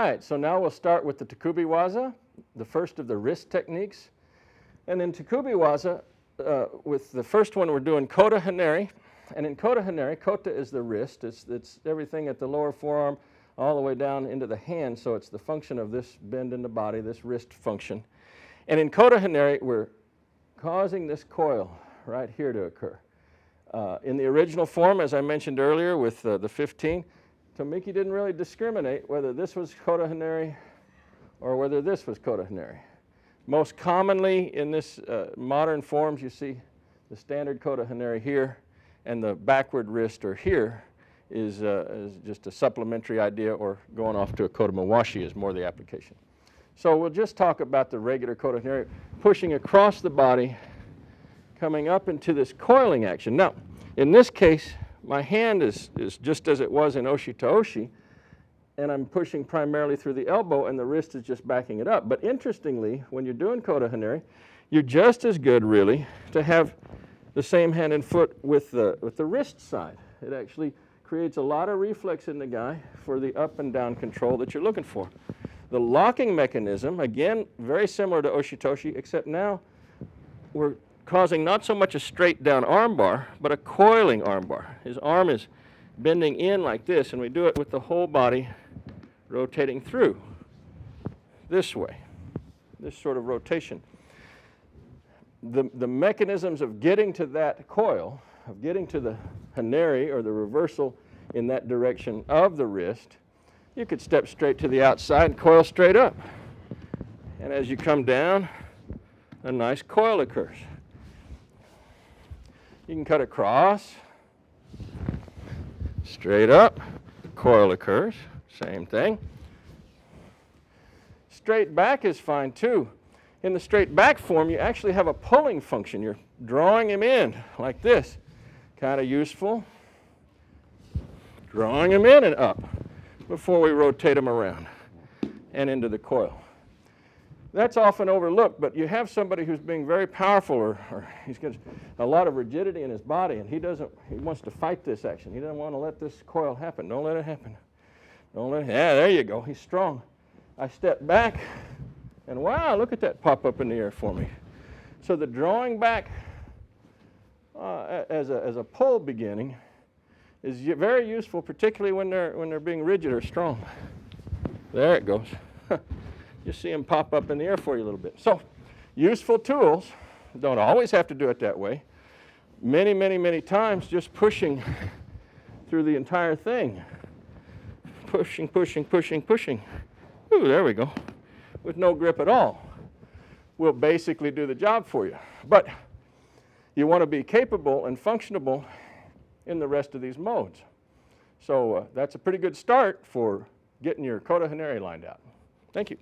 right, so now we'll start with the Takubi Waza, the first of the wrist techniques. And in Takubi Waza, with the first one we're doing Kote Hineri. And in Kote Hineri, Kote is the wrist. It's everything at the lower forearm all the way down into the hand, so it's the function of this bend in the body, this wrist function. And in Kote Hineri, we're causing this coil right here to occur. In the original form, as I mentioned earlier with the 15, Tomiki didn't really discriminate whether this was Kote Hineri or whether this was Kote Hineri. Most commonly in this modern forms, you see the standard Kote Hineri here, and the backward wrist or here is just a supplementary idea, or going off to a Kote Mawashi is more the application. So we'll just talk about the regular Kote Hineri, pushing across the body, coming up into this coiling action. Now, in this case, my hand is just as it was in oshi to oshi, and I'm pushing primarily through the elbow, and the wrist is just backing it up. But interestingly, when you're doing Kote Hineri, you're just as good, really, to have the same hand and foot with the wrist side. It actually creates a lot of reflex in the guy for the up and down control that you're looking for. The locking mechanism, again, very similar to oshi to oshi, except now we're causing not so much a straight down arm bar, but a coiling arm bar. His arm is bending in like this, and we do it with the whole body rotating through this way, this sort of rotation. The mechanisms of getting to that coil, of getting to the Hineri, or the reversal in that direction of the wrist, you could step straight to the outside and coil straight up. And as you come down, a nice coil occurs. You can cut across, straight up, coil occurs, same thing. Straight back is fine too. In the straight back form, you actually have a pulling function. You're drawing him in like this. Kind of useful. Drawing him in and up before we rotate him around and into the coil. That's often overlooked, but you have somebody who's being very powerful, or he's got a lot of rigidity in his body, and he wants to fight this action. He doesn't want to let this coil happen. Don't let it happen. Don't let it, yeah, there you go. He's strong. I step back, and wow, look at that pop up in the air for me. So the drawing back as a pull beginning is very useful, particularly when they're being rigid or strong. There it goes. You see them pop up in the air for you a little bit. So useful tools. Don't always have to do it that way. Many, many, many times just pushing through the entire thing. Pushing, pushing, pushing, pushing. Ooh, there we go. With no grip at all will basically do the job for you. But you want to be capable and functionable in the rest of these modes. So that's a pretty good start for getting your Kote Hineri lined out. Thank you.